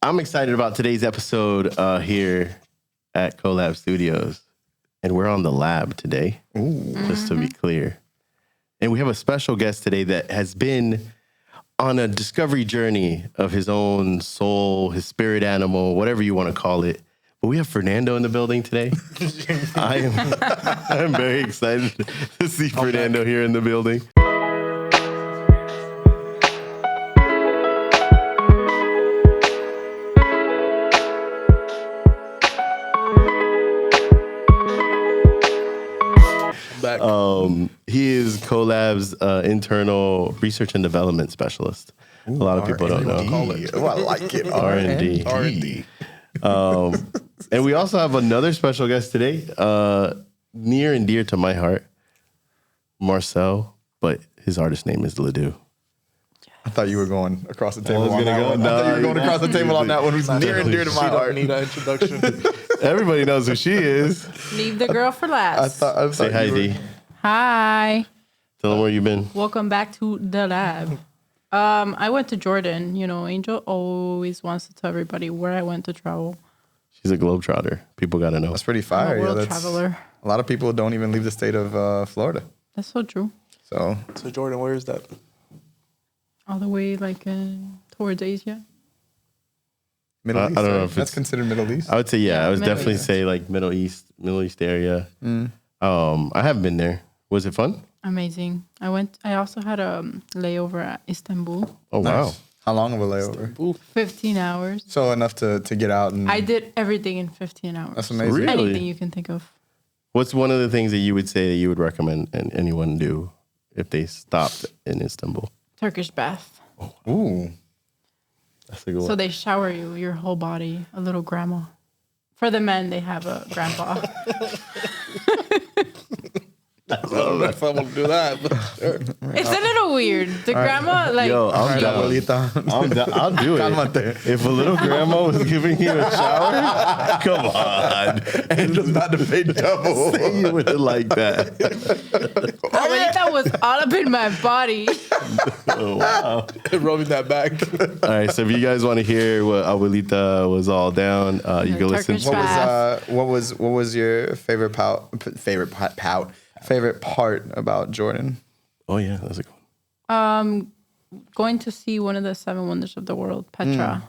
I'm excited about today's episode here at PodTheLab Studios. And we're on the lab today, just to be clear. And we have a special guest today that has been on a discovery journey of his own soul, his spirit animal, whatever you want to call it. But we have Fernando in the building today. I'm very excited to see Fernando here in the building. He is PodTheLab's internal research and development specialist. A lot of people don't know. Oh, I like it. R&D. R&D. And we also have another special guest today, near and dear to my heart, Marcel, but his artist name is Ledoux. I thought you were going across the table I on that one. I thought you were going across the table on that one. Who's near and dear to my heart. Need an introduction. Everybody knows who she is. Leave the girl for last. I thought Say hi, D. Hi. Tell them where you've been. Welcome back to the lab. I went to Jordan. You know, Angel always wants to tell everybody where I went to travel. She's a globetrotter. People got to know. That's pretty I'm fire. a world Yeah, traveler. A lot of people don't even leave the state of Florida. That's so true. So Jordan, where is that? All the way like towards Asia. Middle East. I don't know right? if That's it's- considered Middle East. I would say, yeah, I would Middle definitely East. say like Middle East area. I haven't been there. Was it fun? Amazing. I also had a layover at Istanbul. Oh, wow. Nice. How long of a layover? 15 hours. So enough to get out and. I did everything in 15 hours. That's amazing. Really? Anything you can think of. What's one of the things that you would say that you would recommend anyone do if they stopped in Istanbul? Turkish bath. Ooh. That's a good So one. they shower you, your whole body, a little grandma. For the men, they have a grandpa. I don't know if I want to do that, but sure. It's a little weird. The grandma, like, Yo, I'm Alright, down. abuelita. I'm down. I'll do it. Cálmate. If a little grandma was giving you a shower, come on. Angel's about to pay double. Say you wouldn't like that. Abuelita was all up in my body. Oh, wow. rubbing that back. All right, so if you guys want to hear what Abuelita was all down, you can listen Turkish to bath. What was your favorite part about Jordan? Oh, yeah, that's a good one. Going to see one of the 7 wonders of the world, Petra.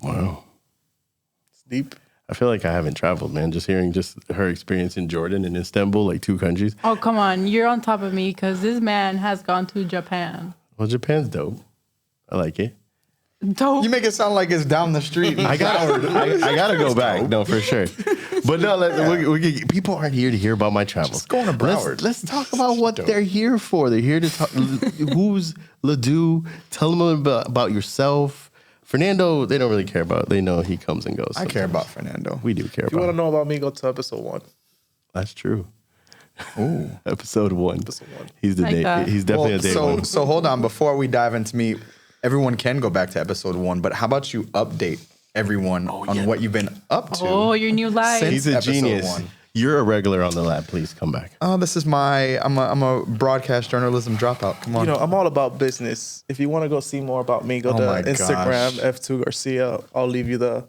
Wow. It's deep. I feel like I haven't traveled, man. Just hearing just her experience in Jordan and Istanbul, like 2 countries. Oh, come on. You're on top of me because this man has gone to Japan. Well, Japan's dope. I like it. Dope. You make it sound like it's down the street. I gotta go back. No, for sure. But no, people aren't here to hear about my travels. Just going to Broward. Let's talk about what they're here for. They're here to talk. Who's Ledoux? Tell them about yourself. Fernando, they don't really care about. They know he comes and goes. I care about Fernando. We do care If you about want to him. know about me, go to episode 1. That's true. Ooh. Episode 1. Episode 1. He's the Like day. that. He's definitely a day one. So hold on. Before we dive into me, everyone can go back to episode 1. But how about you update everyone on what you've been up to? Oh, your new life. Since He's a episode genius. 1. You're a regular on the lab. Please come back. Oh, this is I'm a broadcast journalism dropout. Come on. You know, I'm all about business. If you want to go see more about me, go Oh to my Instagram, gosh. F2 Garcia. I'll leave you the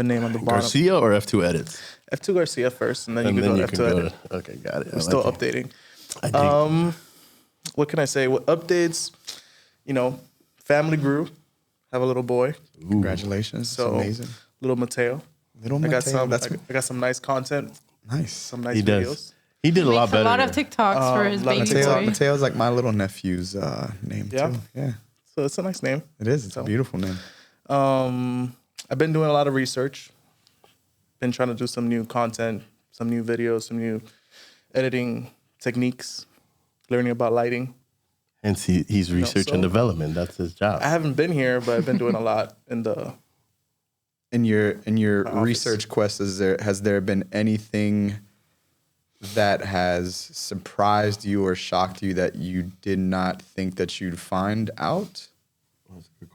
name on the bottom. Garcia or F2 edits? F2 Garcia first, and then And you then can you go can to F2 go edit. to. Okay, got it. I'm still updating. I dig. What can I say? What updates? You know, family grew. Have a little boy, Congratulations. so It's amazing. little Mateo. Little I got Mateo, some. that's I got some nice content, nice. some nice He videos. does. He did a lot Makes better. a lot of TikToks for his lot of baby boy. Mateo's like my little nephew's name Yeah? too. Yeah, So it's a nice name. it is. It's a beautiful name. I've been doing a lot of research. Been trying to do some new content, some new videos, some new editing techniques, learning about lighting. And he's research and so- development. That's his job. I haven't been here, but I've been doing a lot in the. In your office. research quest, has there been anything that has surprised you or shocked you that you did not think that you'd find out? That's a good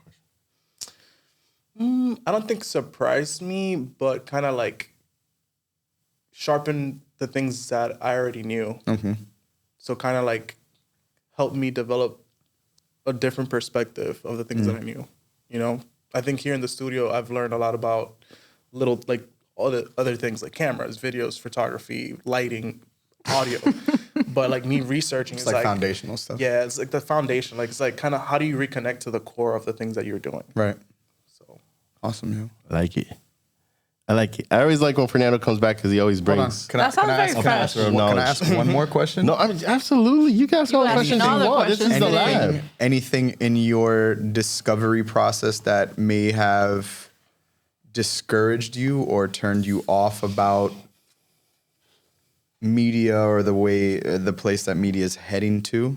question. I don't think surprised me, but kind of like sharpened the things that I already knew. Mm-hmm. So kind of like helped me develop a different perspective of the things that I knew. You know, I think here in the studio, I've learned a lot about little like all the other things like cameras, videos, photography, lighting, audio. But like me researching is like foundational stuff. Yeah, it's like the foundation. Like it's like kind of how do you reconnect to the core of the things that you're doing? Right. So Awesome, yo. I like it. I always like when Fernando comes back because he always brings. That sounds very fresh. Can I ask one more question? No, I mean, absolutely. You guys all the ask questions me all you the want. This is questions the today. lab. Anything in your discovery process that may have discouraged you or turned you off about media or the place that media is heading to?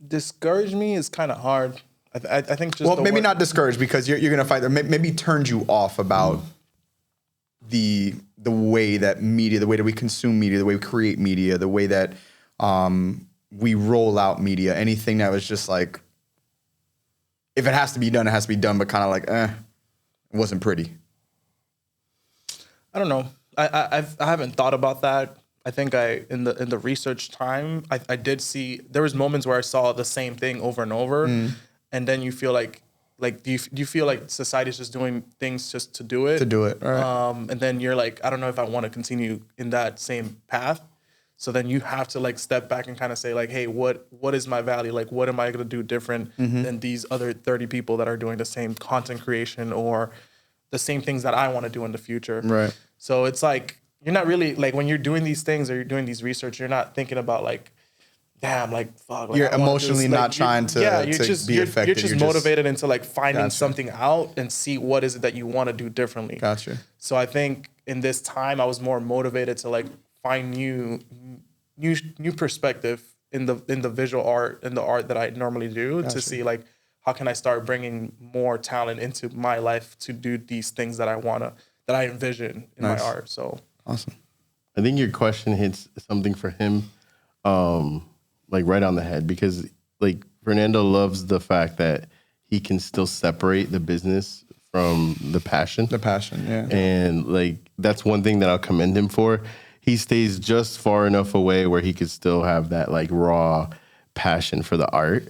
discourage me is kind of hard. I think just maybe not discouraged because you're going to fight. Maybe turned you off about the way that media, the way that we consume media, the way we create media, the way that we roll out media. Anything that was just like, if it has to be done, it has to be done. But kind of like, it wasn't pretty. I don't know. I haven't thought about that. I think in the research time, I did see there was moments where I saw the same thing over and over, and then you feel like do you feel like society's just doing things just to do it? To do it, right. And then you're like, I don't know if I want to continue in that same path. So then you have to like step back and kind of say like, hey, what is my value? Like, what am I going to do different than these other 30 people that are doing the same content creation or the same things that I want to do in the future? Right. So it's like, you're not really like when you're doing these things or you're doing these research, you're not thinking about like, damn, like fuck. Like, you're emotionally not trying to, be effective. You're just motivated into like finding something out and see what is it that you want to do differently. Gotcha. So I think in this time I was more motivated to like find new perspective in the visual art and the art that I normally do to see like how can I start bringing more talent into my life to do these things that I envision in my art. So awesome. I think your question hits something for him, like right on the head, because like Fernando loves the fact that he can still separate the business from the passion. The passion, yeah. And like that's one thing that I'll commend him for. He stays just far enough away where he could still have that like raw passion for the art.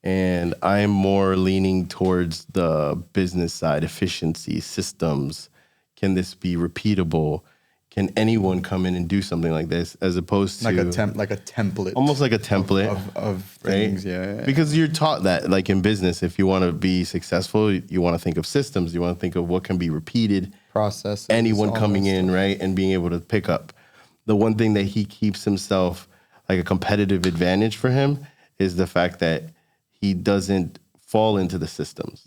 And I'm more leaning towards the business side, efficiency, systems. Can this be repeatable? Can anyone come in and do something like this, as opposed to like a template, almost like a template of things, right? Yeah. Because you're taught that, like in business, if you want to be successful, you want to think of systems, you want to think of what can be repeated, process. Anyone coming in, right, and being able to pick up. The one thing that he keeps himself like a competitive advantage for him is the fact that he doesn't fall into the systems.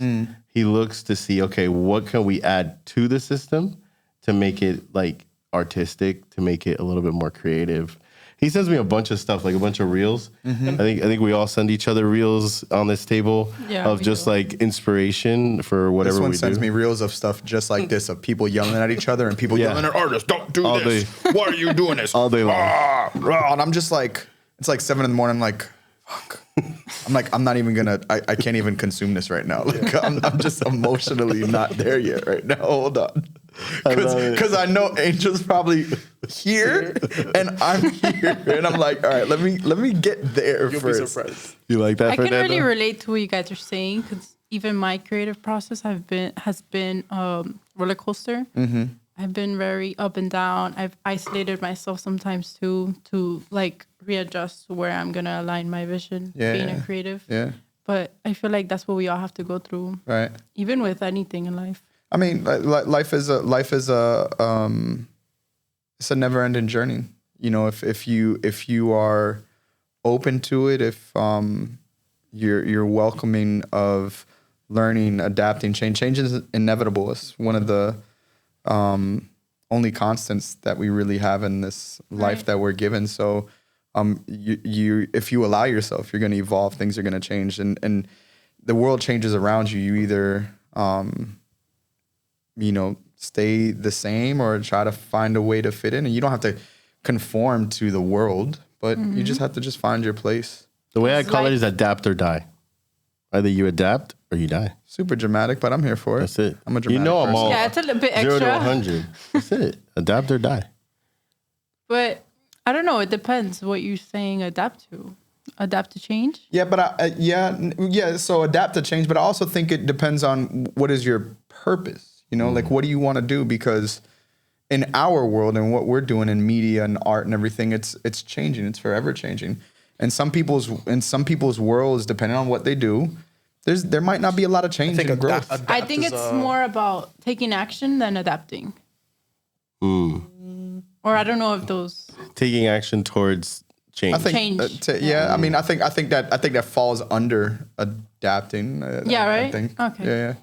He looks to see, okay, what can we add to the system to make it like artistic, to make it a little bit more creative. He sends me a bunch of stuff, like a bunch of reels. I think we all send each other reels on this table of just like inspiration for whatever we do. This one sends me reels of stuff just like this, of people yelling at each other and people yelling at artists, don't do All this. Why are you doing this? All day long. And I'm just like, it's like 7 a.m. I'm like, fuck. I'm like, I'm not even gonna, I can't even consume this right now. Like I'm just emotionally not there yet right now. Hold on. Because I know Angel's probably here and I'm here. And I'm like, all right, let me get there you'll first. be surprised. You like that, I can Fernando? really relate to what you guys are saying because even my creative process has been roller coaster. I've been very up and down. I've isolated myself sometimes too to like readjust to where I'm gonna align my vision being a creative. Yeah. But I feel like that's what we all have to go through. Right. Even with anything in life. I mean, life is a it's a never-ending journey. You know, if you are open to it, if you're welcoming of learning, adapting, change is inevitable. It's one of the only constants that we really have in this life that we're given. So, you if you allow yourself, you're going to evolve. Things are going to change, and the world changes around you. You either stay the same or try to find a way to fit in. And you don't have to conform to the world, but you just have to just find your place. The way I call it is adapt or die. Either you adapt or you die. Super dramatic, but I'm here for it. That's it. I'm a dramatic I'm all Yeah, it's a little bit 0 to extra. 100. That's it. Adapt or die. But I don't know. It depends what you're saying adapt to. adapt to change? Yeah, but yeah. So adapt to change, but I also think it depends on what is your purpose. You know, like what do you want to do? Because in our world and what we're doing in media and art and everything, it's changing. It's forever changing. And some people's worlds, depending on what they do, there might not be a lot of change and growth. I think it's more about taking action than adapting. Or I don't know if those taking action towards change. I think, I mean, I think that falls under adapting. Yeah, right. I think. Okay. Yeah.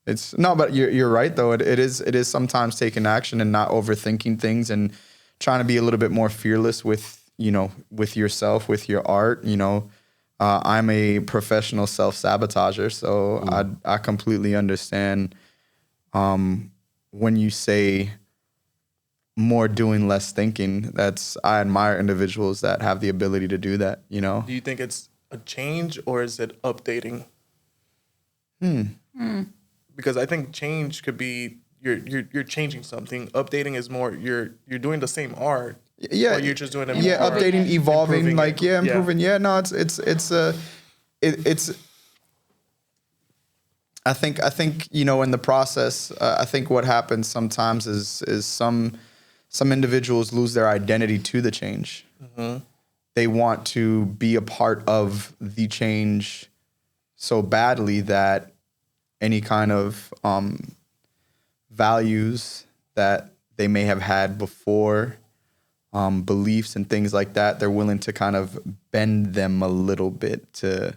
It's no, but you're right though. It is sometimes taking action and not overthinking things and trying to be a little bit more fearless with yourself, with your art. You know, I'm a professional self-sabotager, so I completely understand when you say more doing, less thinking. I admire individuals that have the ability to do that, you know? Do you think it's a change or is it updating? Because I think change could be you're changing something. Updating is more you're doing the same art. Yeah. Or you're just doing it. Yeah, more, updating, evolving, improving. Yeah. No, it's I think in the process, I think what happens sometimes is some individuals lose their identity to the change. Mm-hmm. They want to be a part of the change so badly that any kind of values that they may have had before, beliefs and things like that, they're willing to kind of bend them a little bit to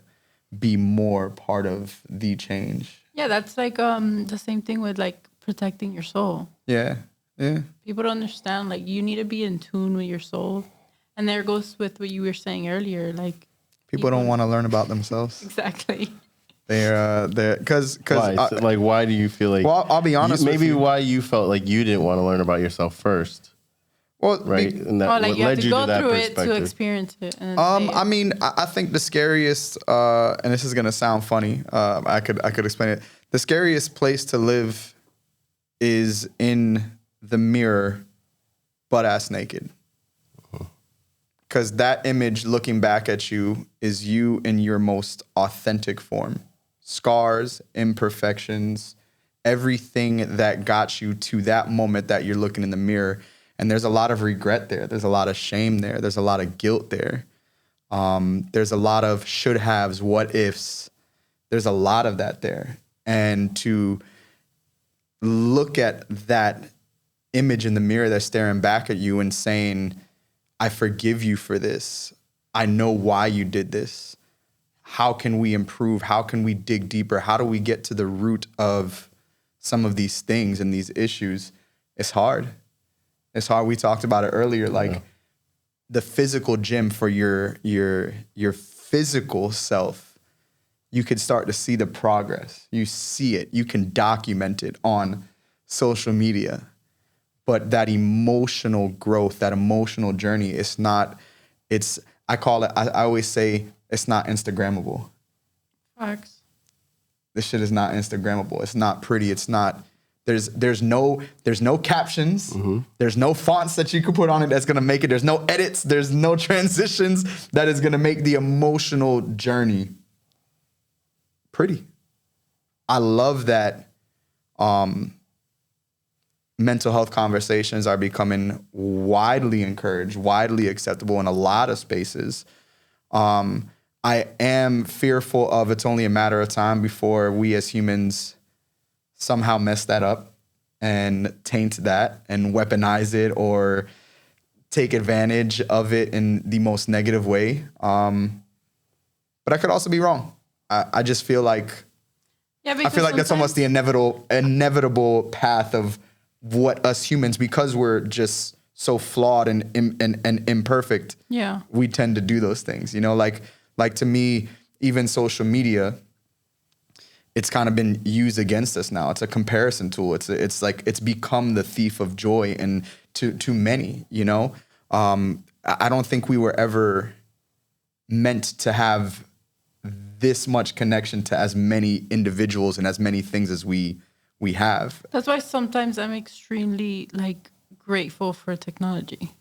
be more part of the change. Yeah, that's like the same thing with like protecting your soul. Yeah. People don't understand, like, you need to be in tune with your soul. And there goes with what you were saying earlier, like people don't want to learn about themselves. Exactly. They're because why do you feel like? Well, I'll be honest. Maybe why you felt like you didn't want to learn about yourself first. Well, right, and that you have to go through it to perspective. experience it. And I mean, I think the scariest, and this is gonna sound funny. I could explain it. The scariest place to live is in the mirror, butt ass naked. Because that image looking back at you is you in your most authentic form. Scars, imperfections, everything that got you to that moment that you're looking in the mirror. And there's a lot of regret there. There's a lot of shame there. There's a lot of guilt there. There's a lot of should haves, what ifs. There's a lot of that there. And to look at that image in the mirror that's staring back at you and saying, I forgive you for this. I know why you did this. How can we improve? How can we dig deeper? How do we get to the root of some of these things and these issues? It's hard. It's hard. We talked about it earlier, like the physical gym for your physical self. You could start to see the progress. You see it. You can document it on social media. But that emotional growth, that emotional journey, I always say it's not Instagrammable. Facts. This shit is not Instagrammable. It's not pretty. It's not, there's no captions. Mm-hmm. There's no fonts that you could put on it that's gonna make it. There's no edits. There's no transitions that is gonna make the emotional journey pretty. I love that mental health conversations are becoming widely encouraged, widely acceptable in a lot of spaces. I am fearful of it's only a matter of time before we as humans somehow mess that up and taint that and weaponize it or take advantage of it in the most negative way. But I could also be wrong. I just feel like, I feel like that's almost the inevitable path of what us humans, because we're just so flawed and imperfect, we tend to do those things. You know, like to me, even social media, it's kind of been used against us now. It's a comparison tool. It's like it's become the thief of joy, and to many, you know. I don't think we were ever meant to have this much connection to as many individuals and as many things as we have. That's why sometimes I'm extremely grateful for technology.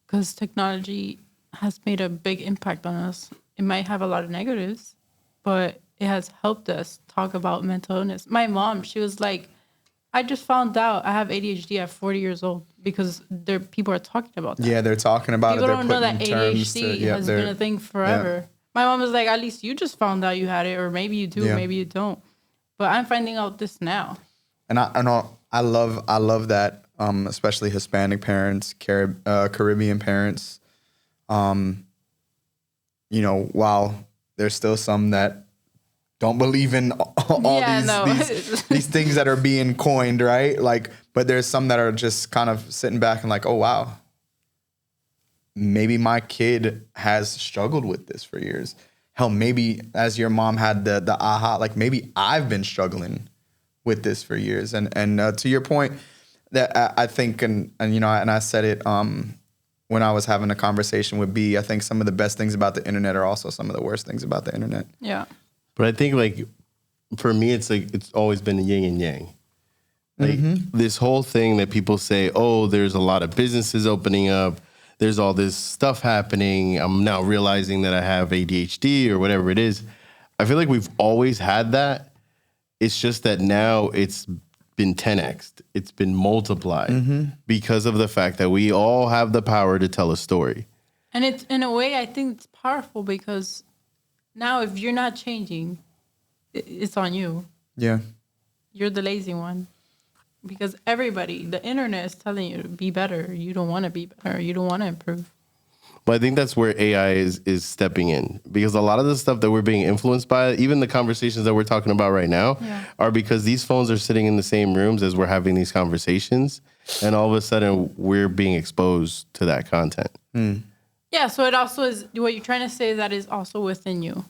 Because technology has made a big impact on us. It might have a lot of negatives, but it has helped us talk about mental illness. My mom, she was like, I just found out I have ADHD at 40 years old because people are talking about that. Yeah, they're talking about people it. People don't know that ADHD has been a thing forever. Yeah. My mom was like, at least you just found out you had it, or maybe you do, maybe you don't. But I'm finding out this now. And I love that, especially Hispanic parents, Caribbean parents. You know, while there's still some that don't believe in all these things that are being coined, right? Like, but there's some that are just kind of sitting back and like, oh wow, maybe my kid has struggled with this for years. Hell, maybe as your mom had the aha, like maybe I've been struggling with this for years. And to your point, that I think, and you know, and I said it when I was having a conversation with B, I think some of the best things about the internet are also some of the worst things about the internet. Yeah. But I think, like, for me, it's like it's always been yin and yang. Like this whole thing that people say, oh, there's a lot of businesses opening up. There's all this stuff happening. I'm now realizing that I have ADHD or whatever it is. I feel like we've always had that. It's just that now it's been 10x'd. It's been multiplied because of the fact that we all have the power to tell a story. And it's, in a way, I think it's powerful because now if you're not changing, it's on you. Yeah. You're the lazy one. Because everybody, the internet is telling you to be better. You don't want to be better. You don't want to improve. But I think that's where AI is stepping in. Because a lot of the stuff that we're being influenced by, even the conversations that we're talking about right now, are because these phones are sitting in the same rooms as we're having these conversations. And all of a sudden, we're being exposed to that content. Yeah, so it also is, what you're trying to say, that is also within you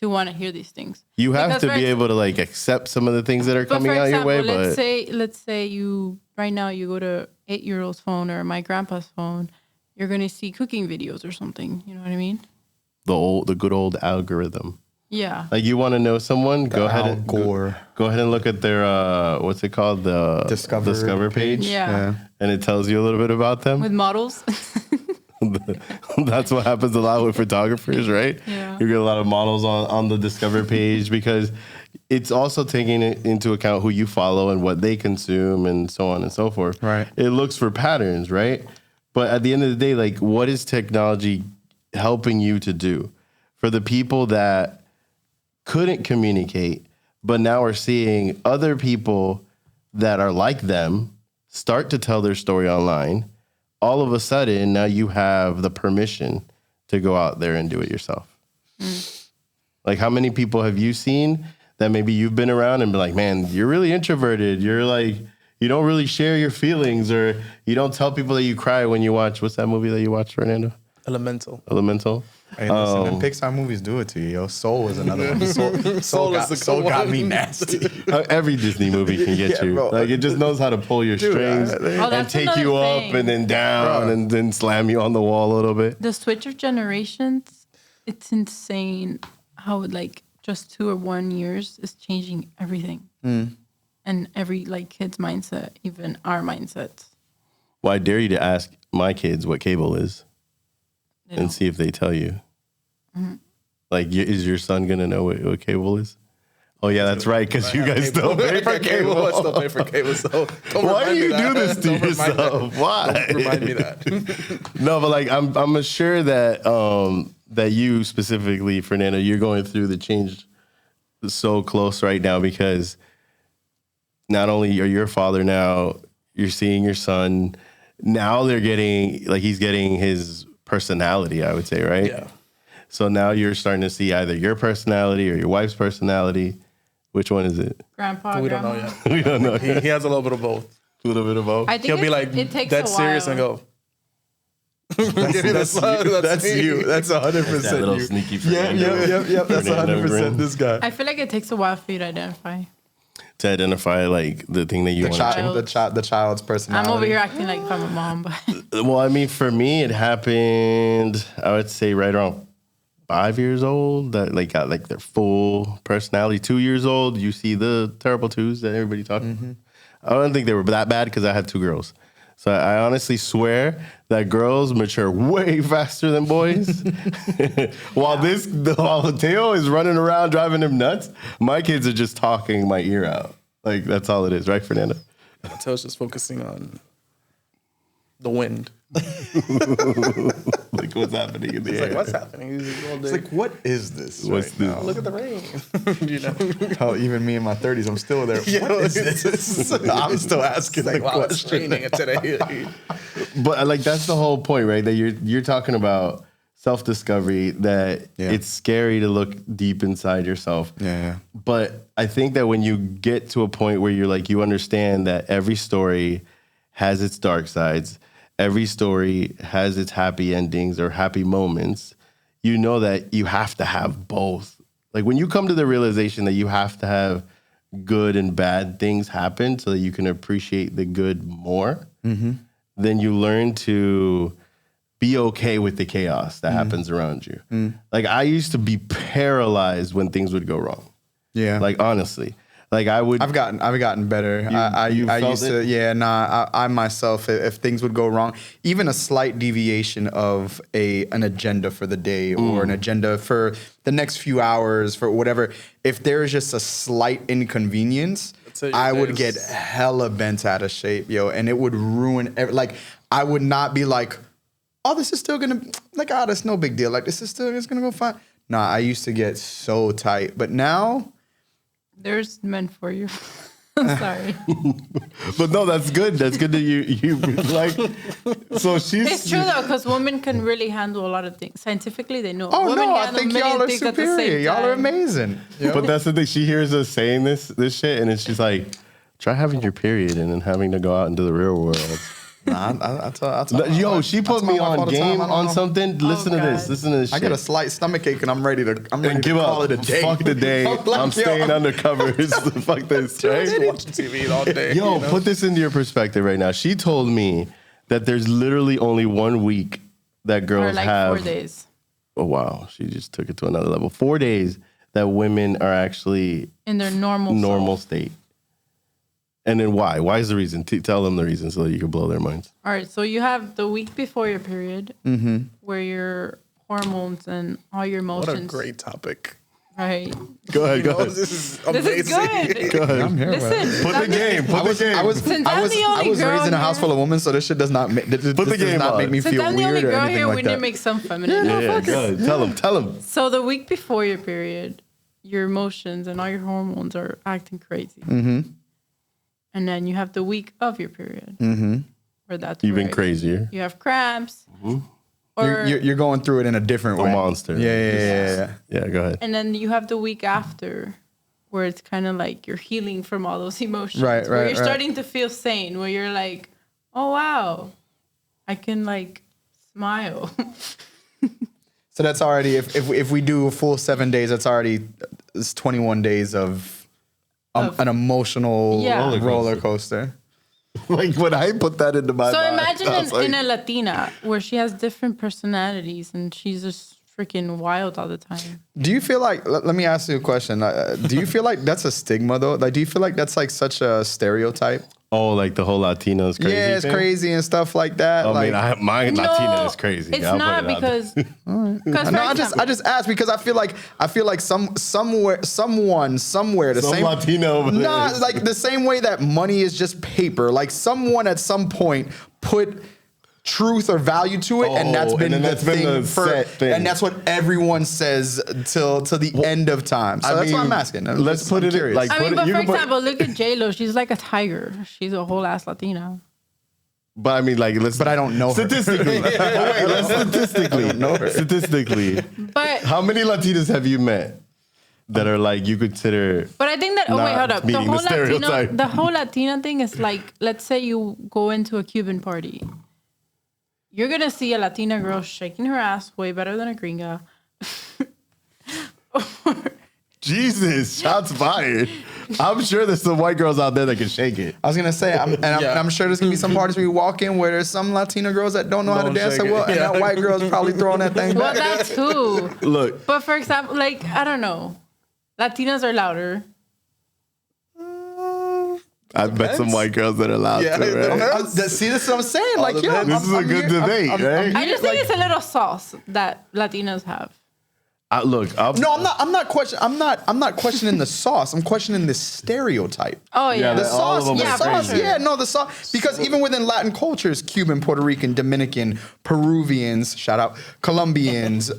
to want to hear these things. You have to be able to like accept some of the things that are coming out your way. But let's say you right now you go to 8-year-old's phone or my grandpa's phone, you're gonna see cooking videos or something. You know what I mean? The good old algorithm. Yeah. Like you want to know someone, go ahead and look at their what's it called, the Discover page. Yeah. And it tells you a little bit about them with models. That's what happens a lot with photographers, right? Yeah. You get a lot of models on the Discover page because it's also taking into account who you follow and what they consume and so on and so forth. Right. It looks for patterns, right? But at the end of the day, like, what is technology helping you to do? For the people that couldn't communicate, but now are seeing other people that are like them start to tell their story online, all of a sudden, now you have the permission to go out there and do it yourself. Like, how many people have you seen that maybe you've been around and be like, man, you're really introverted. You're like, you don't really share your feelings, or you don't tell people that you cry when you watch, what's that movie that you watched, Fernando? Elemental. Hey, listen, them Pixar movies do it to you, yo. Soul was another one. Soul got me nasty. Every Disney movie can get you. Bro. Like, it just knows how to pull your strings and take you up and then down and then slam you on the wall a little bit. The switch of generations, it's insane how like just 2 or 1 years is changing everything. And every like kid's mindset, even our mindsets. Well, I dare you to ask my kids what cable is. And see if they tell you. Like, is your son going to know what cable is? Oh, yeah, that's right, because you guys still pay for cable. I still pay for cable, so why do you do this to yourself? Why? Don't remind me that. No, but, like, I'm sure that that you specifically, Fernando, you're going through the change so close right now because not only are your father now, you're seeing your son. Now they're getting, like, he's getting his personality, I would say, right? Yeah. So now you're starting to see either your personality or your wife's personality. Which one is it? Grandpa, we Grandma. don't know yet. We don't know. He has a little bit of both. A little bit of both. I think he'll be like dead serious and go. That's you. That's 100% that little you. sneaky. Yep. That's 100% this guy. I feel like it takes a while for you to identify. To identify like the thing that you want to change. The child's personality. I'm over here acting like I'm a mom, but well, I mean, for me, it happened, I would say, right around 5 years old. That like got like their full personality. 2 years old, you see the terrible twos that everybody talking. I don't think they were that bad because I had 2 girls. So I honestly swear that girls mature way faster than boys. While Theo is running around driving them nuts, my kids are just talking my ear out. Like, that's all it is, right, Fernando? Theo's just focusing on the wind. Like, what's happening in the air? Like, what's happening? It's like, what is this? What's right this? now? Look at the rain. You know? Oh, even me in my 30s, I'm still there. What is this? I'm still asking Like, the wow, it's question. raining today. But like, that's the whole point, right? That you're talking about self-discovery, that it's scary to look deep inside yourself. Yeah. But I think that when you get to a point where you're like, you understand that every story has its dark sides, every story has its happy endings or happy moments, you know that you have to have both. Like, when you come to the realization that you have to have good and bad things happen so that you can appreciate the good more, then you learn to be okay with the chaos that happens around you. Like, I used to be paralyzed when things would go wrong. Yeah. Like, honestly. Like, I've gotten better. I used to, I myself, if things would go wrong, even a slight deviation of an agenda for the day or an agenda for the next few hours, for whatever, if there's just a slight inconvenience, I would get hella bent out of shape, and it would ruin, like, I would not be like, oh, this is still gonna, like, oh, that's no big deal. Like, it's gonna go fine. Nah, I used to get so tight, but now, There's men for you. Sorry. But no, that's good. That's good that you like. So she's. It's true though, because women can really handle a lot of things. Scientifically, they know. oh women no, I handle think a million y'all are things at the same superior. Y'all are time. amazing. But that's the thing. She hears us saying this shit, and it's just like, try having your period and then having to go out into the real world. Nah, I tell Yo, she put me on game on something. Listen to this. God. Listen to this shit. I get a slight stomach ache and I'm ready to give call up. it a day. Fuck the day. I'm like, I'm staying yo, undercover. Fuck this. Right? Just watching TV all day. Yo, you know? put this into your perspective right now. She told me that there's literally only 1 week that Or girls like have. 4 days Oh, wow. She just took it to another level. 4 days that women are actually in their normal self. state. And then why? Why is the reason? Tell them the reason so that you can blow their minds. All right, so you have the week before your period, where your hormones and all your What a emotions. great topic. Right. Go ahead, go Oh, ahead. this is This amazing. is good. Go ahead. I'm here. Listen, Put the game. Put the game. I was Since I'm the only girl raised in a house here- full of women, so this shit does not make the game on. make me since feel I'm the only weird or girl anything here, we like need to that. make some feminine. Yeah, go ahead. Tell them. So the week before your period, your emotions and all your hormones are acting crazy. And then you have the week of your period, where that's Even where crazier. You have cramps, or You're going through it in a different A way. monster. Yeah. Yeah, go ahead. and then you have the week after, where it's kind of like you're healing from all those emotions. Right, Where right, you're right. starting to feel sane. Where you're like, oh wow, I can like smile. So that's already if we do a full 7 days, it's 21 days of an emotional Yeah. roller coaster. Like, when I put that into my So mind, imagine I was like, in a Latina where she has different personalities and she's just freaking wild all the time. Do you feel like? Let me ask you a question. Do you feel like that's a stigma though? Like, do you feel like that's like such a stereotype? oh, like the whole Latinos crazy Yeah, it's thing? crazy and stuff like that. I like, mean, my Latina is crazy. It's I'll put not it out there. because no, I just asked because I feel like someone somewhere the Some same Latino over there. Nah, like the same way that money is just paper. Like someone at some point put truth or value to it, and that's Oh, been and then the that's been thing the for, set thing. and that's what everyone says till the end of time. So that's what I'm asking. Let's put it curious. like. I mean, but you for can put- example, look at J-Lo. She's like a tiger. She's a whole ass Latina. But I mean, like, let's. But I don't know her. Statistically, wait, let's statistically. know her. Statistically, But how many Latinas have you met that are like you consider? but I think that wait, Not hold up. meeting the stereotype. The whole Latina thing is like, let's say you go into a Cuban party. You're gonna see a Latina girl shaking her ass way better than a gringa. Jesus, shots fired. I'm sure there's some white girls out there that can shake it. I was gonna say, I'm sure there's gonna be some parties where you walk in where there's some Latina girls that don't know how to Don't dance so shake it. well, and Yeah. that white girl's probably throwing that thing Well, back. that too. Look, But for example, like I don't know, Latinas are louder. I bet some white girls that are allowed Yeah, to, right? See, this is what I'm saying. Like, yo, This is a good debate, right? I just think it's a little sauce that Latinos have. Look, No, I'm not questioning the sauce. I'm questioning the stereotype. Oh yeah, The that all of sauce, them the are sauce, crazy. yeah, no, the sauce. Because even within Latin cultures, Cuban, Puerto Rican, Dominican, Peruvians, shout out, Colombians,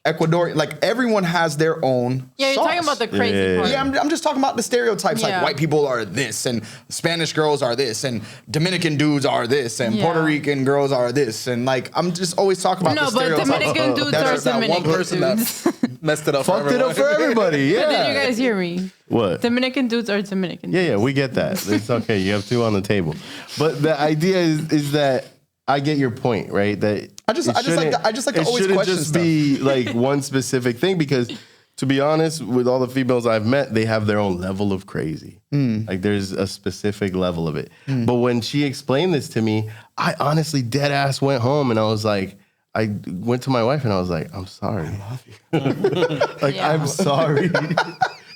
Ecuadorian, like everyone has their own. yeah. You're sauce. talking about the crazy Yeah. part. Yeah, I'm just talking about the stereotypes. Yeah. Like white people are this, and Spanish girls are this, and Dominican dudes are this, and Yeah. Puerto Rican girls are this, and like I'm just always talking about No, the but stereotypes. Dominican dudes That are are that That one Dominican person dudes. that messed it up. fucked it up for everybody. But did you Yeah. guys hear me? What? Dominican dudes are Dominican. Yeah, yeah, we get that. It's okay. You have two on the table. But the idea is that I get your point, right? That I just like to it always shouldn't question just stuff. be like one specific thing, because to be honest, with all the females I've met, they have their own level of crazy. Like there's a specific level of it. But when she explained this to me, I honestly dead ass went home and I was like, I went to my wife and I was like, I'm sorry. I love you. Like, Yeah. I'm sorry.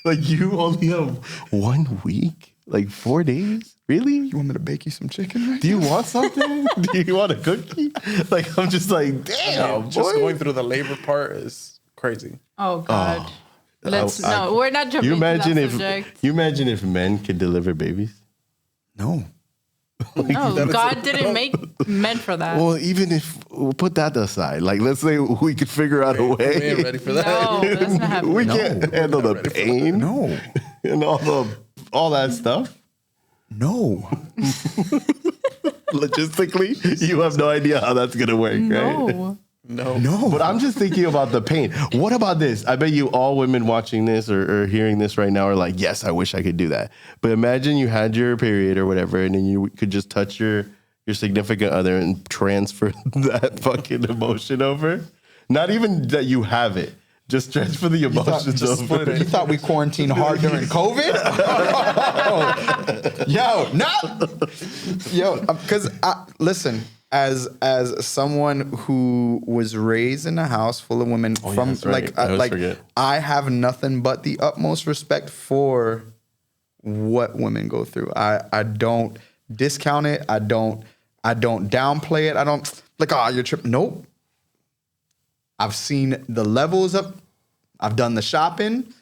Like you only have 1 week, like 4 days. Really? You want me to bake you some chicken? Right? Do you want something? Do you want a cookie? Like, I'm just like, damn, Just boy. going through the labor part is crazy. Oh God. We're not jumping You to that imagine if subject. men could deliver babies? No. No, God didn't make men for that. Well, even if we'll put that aside, like let's say we could figure out a We ain't way. ready for that. No, that's not happening. We can't handle the pain No. and all that stuff. No. Logistically, you have no idea how that's gonna work, right? No. No. But I'm just thinking about the pain. What about this? I bet you all women watching this or hearing this right now are like, yes, I wish I could do that. But imagine you had your period or whatever, and then you could just touch your significant other and transfer that fucking emotion over. Not even that you have it. Just transfer the emotions over. You thought we quarantined hard during COVID? Yo, no. Yo, because listen, as someone who was raised in a house full of women, from that's right. like I always forget. I have nothing but the utmost respect for what women go through. I don't discount it. I don't downplay it. I don't like, oh, you're tripping. Nope. I've seen the levels up. I've done the shopping.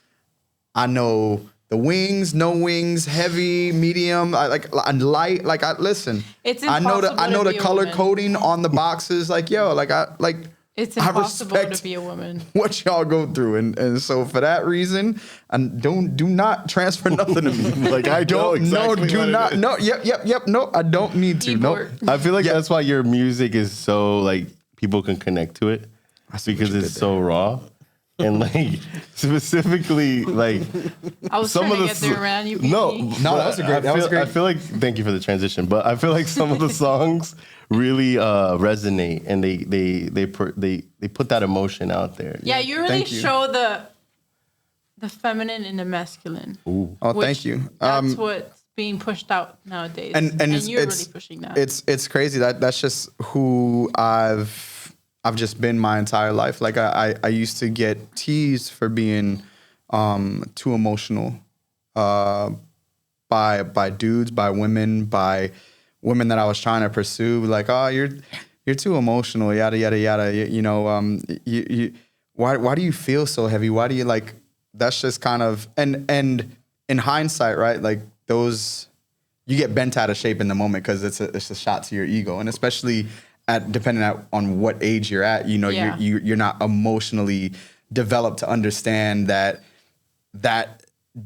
I know the wings, no wings, heavy, medium, light. Like listen. It's I know impossible to the be a color woman. coding on the boxes. Like yo, It's I impossible respect to be a woman. what y'all go through, and so for that reason, and do not transfer nothing to me. Like, I know exactly do what it not, is. no, yep, no, I don't need to, nope. Keyboard. I feel like that's why your music is so like people can connect to it because it's so raw. And like specifically like I was some trying of to the get there, man. You beat no, me. No, that was a great- that was great. I feel like thank you for the transition, but I feel like some of the songs really resonate and they put that emotion out there. Yeah, you really Thank you. show the feminine and the masculine. Ooh. Oh, which thank you. That's what's being pushed out nowadays, and you're it's really pushing that. It's crazy that's just who I've just been my entire life. Like I used to get teased for being too emotional by dudes, by women that I was trying to pursue. Like, oh, you're too emotional, yada yada yada. You know, why do you feel so heavy? Why do you like? That's just kind of and in hindsight, right? Like those, you get bent out of shape in the moment because it's a shot to your ego, and especially depending on what age you're at, you know, Yeah. you're not emotionally developed to understand that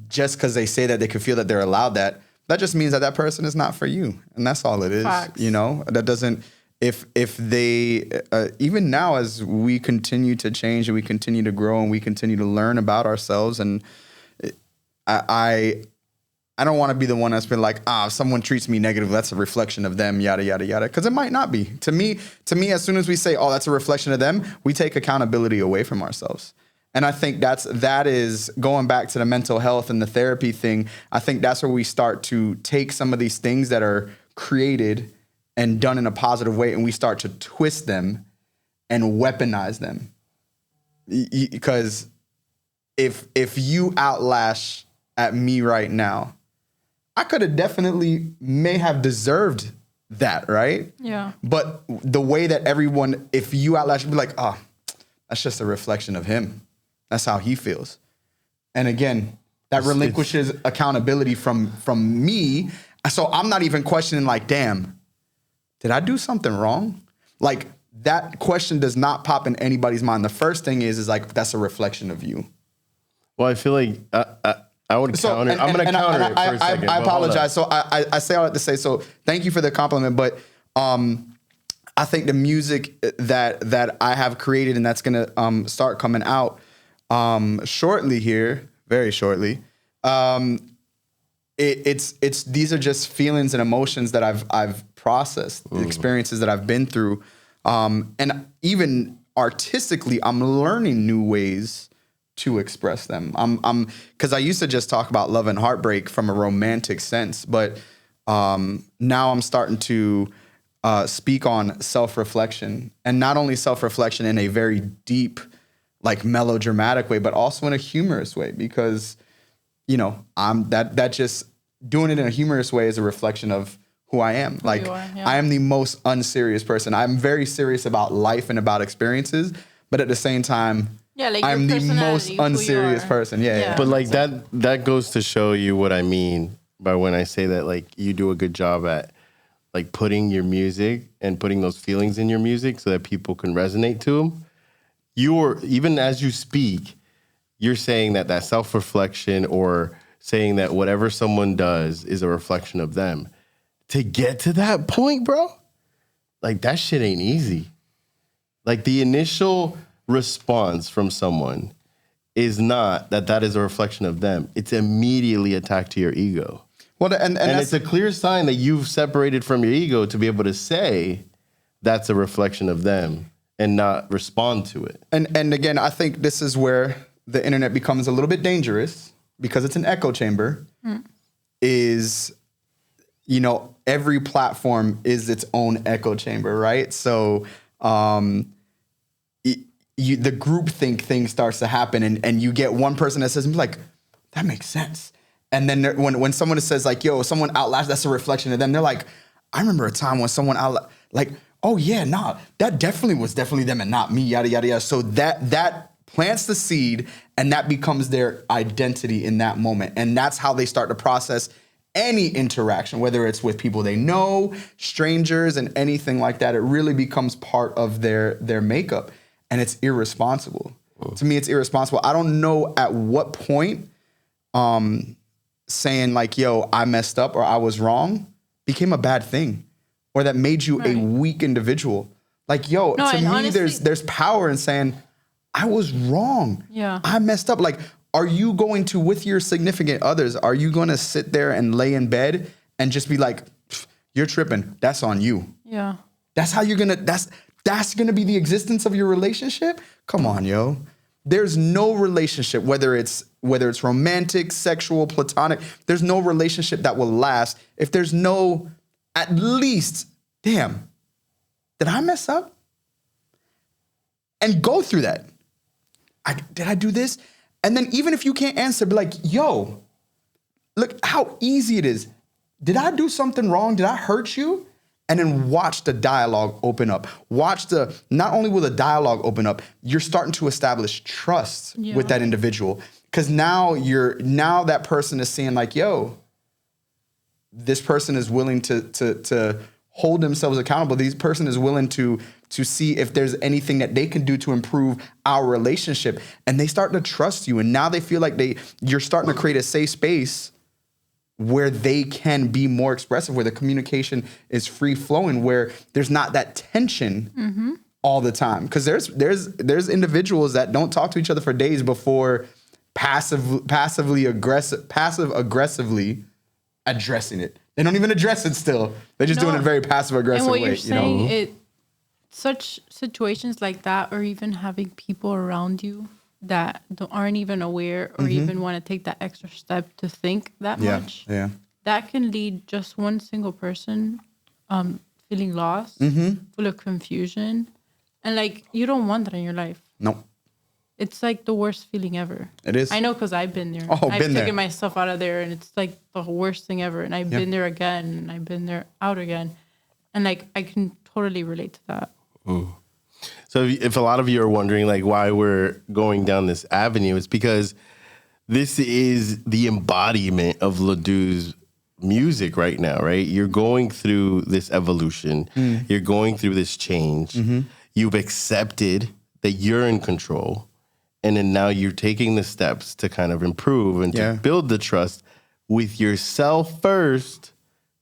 just because they say that they could feel that they're allowed that just means that person is not for you, and that's all it is. Facts. You know, that doesn't. If they even now as we continue to change and we continue to grow and we continue to learn about ourselves, and I don't want to be the one that's been like, if someone treats me negatively, that's a reflection of them, yada, yada, yada. Because it might not be. To me, as soon as we say, that's a reflection of them, we take accountability away from ourselves. And I think that is going back to the mental health and the therapy thing. I think that's where we start to take some of these things that are created and done in a positive way, and we start to twist them and weaponize them. Because if you outlash at me right now, I could have definitely may have deserved that, right? Yeah. But the way that everyone, if you outlash, you'd be like, oh, that's just a reflection of him. That's how he feels. And again, that relinquishes accountability from me. So I'm not even questioning like, damn, did I do something wrong? Like that question does not pop in anybody's mind. The first thing is like, that's a reflection of you. Well, I feel like I would counter. I'm going to counter it for a second. I apologize. So I say all that to say, so thank you for the compliment. But I think the music that I have created and that's going to start coming out shortly here, very shortly. It's these are just feelings and emotions that I've processed, the experiences that I've been through, and even artistically, I'm learning new ways to express them. I'm because I used to just talk about love and heartbreak from a romantic sense, but now I'm starting to speak on self-reflection, and not only self-reflection in a very deep, like melodramatic way, but also in a humorous way, because I'm that just doing it in a humorous way is a reflection of who I am. Like I am the most unserious person. I'm very serious about life and about experiences, but at the same time, like I'm the most unserious person. Yeah. But like that goes to show you what I mean by when I say that like you do a good job at like putting your music and putting those feelings in your music so that people can resonate to them. Even as you speak, you're saying that self-reflection or saying that whatever someone does is a reflection of them. To get to that point, bro, like that shit ain't easy. Like the initial response from someone is not that is a reflection of them. It's immediately attacked to your ego. Well, and it's a clear sign that you've separated from your ego to be able to say that's a reflection of them and not respond to it. And again, I think this is where the internet becomes a little bit dangerous because it's an echo chamber. Is, every platform is its own echo chamber, right? So the groupthink thing starts to happen, and you get one person that says, like, that makes sense. And then when someone says, like, yo, someone outlashed, that's a reflection of them. They're like, I remember a time when someone like, oh, yeah, nah, that was definitely them and not me, yada, yada, yada. So that plants the seed, and that becomes their identity in that moment. And that's how they start to process any interaction, whether it's with people they know, strangers, and anything like that. It really becomes part of their makeup. And it's irresponsible. To me, it's irresponsible. I don't know at what point saying like, yo, I messed up or I was wrong became a bad thing, or that made you a weak individual. Like, yo, to me, honestly, there's power in saying, I was wrong. Yeah. I messed up. Like, are you going to, with your significant others, are you going to sit there and lay in bed and just be like, you're tripping, that's on you? Yeah. That's how you're going to, that's going to be the existence of your relationship? Come on, yo. There's no relationship, whether it's romantic, sexual, platonic, there's no relationship that will last if there's no, at least, damn, did I mess up? And go through that. Did I do this? And then even if you can't answer, be like, yo, look how easy it is. Did I do something wrong? Did I hurt you? And then watch the dialogue open up. Not only will the dialogue open up, you're starting to establish trust with that individual. Because now that person is seeing like, yo, this person is willing to hold themselves accountable. This person is willing to see if there's anything that they can do to improve our relationship. And they start to trust you. And now they feel like you're starting to create a safe space where they can be more expressive, where the communication is free flowing, where there's not that tension all the time. Because there's individuals that don't talk to each other for days before passive aggressively addressing it. They don't even address it still. They're just doing it in a very passive aggressive way. And what you're saying, such situations like that, or even having people around you that aren't even aware or even want to take that extra step to think that much. Yeah. That can lead just one single person feeling lost, full of confusion. And like, you don't want that in your life. No. it's like the worst feeling ever. It is. I know because I've been there. Oh, I've been there. taken myself out of there, and it's like the worst thing ever. And I've been there again, and I've been there out again, and like I can totally relate to that. So if a lot of you are wondering like why we're going down this avenue, it's because this is the embodiment of Ledoux's music right now, right? You're going through this evolution. You're going through this change. You've accepted that you're in control. And then now you're taking the steps to kind of improve and to build the trust with yourself first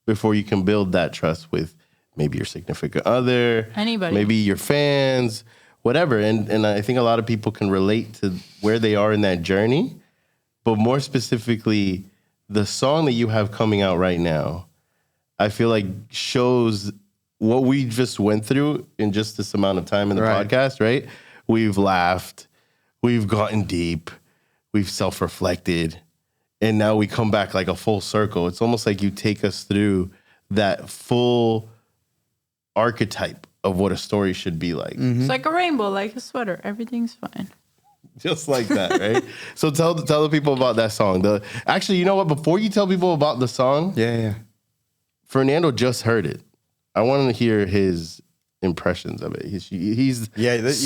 before you can build that trust with maybe your significant other, anybody, maybe your fans, whatever. And I think a lot of people can relate to where they are in that journey. But more specifically, the song that you have coming out right now, I feel like shows what we just went through in just this amount of time in the podcast, right? We've laughed, we've gotten deep, we've self-reflected, and now we come back like a full circle. It's almost like you take us through that full archetype of what a story should be like. It's like a rainbow, like a sweater. Everything's fine. Just like that, right? So tell the people about that song. Actually, you know what? Before you tell people about the song, Fernando just heard it. I want to hear his impressions of it. He's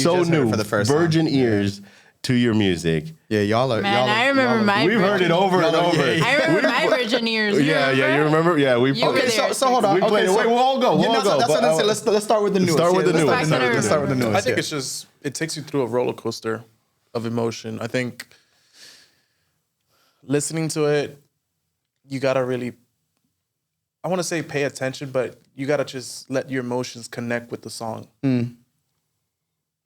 so new, for the first virgin time. ears to your music. Yeah, y'all are. Man, I remember my. We've heard it over and over. I remember my virgin ears. You remember? Yeah, we. You were there. So hold on. We played it. Wait, we'll all go. That's what I'm saying. Let's start with the newest. Let's start with the newest. I think it's just it takes you through a roller coaster of emotion. I think listening to it, you gotta really, I want to say pay attention, but you gotta just let your emotions connect with the song.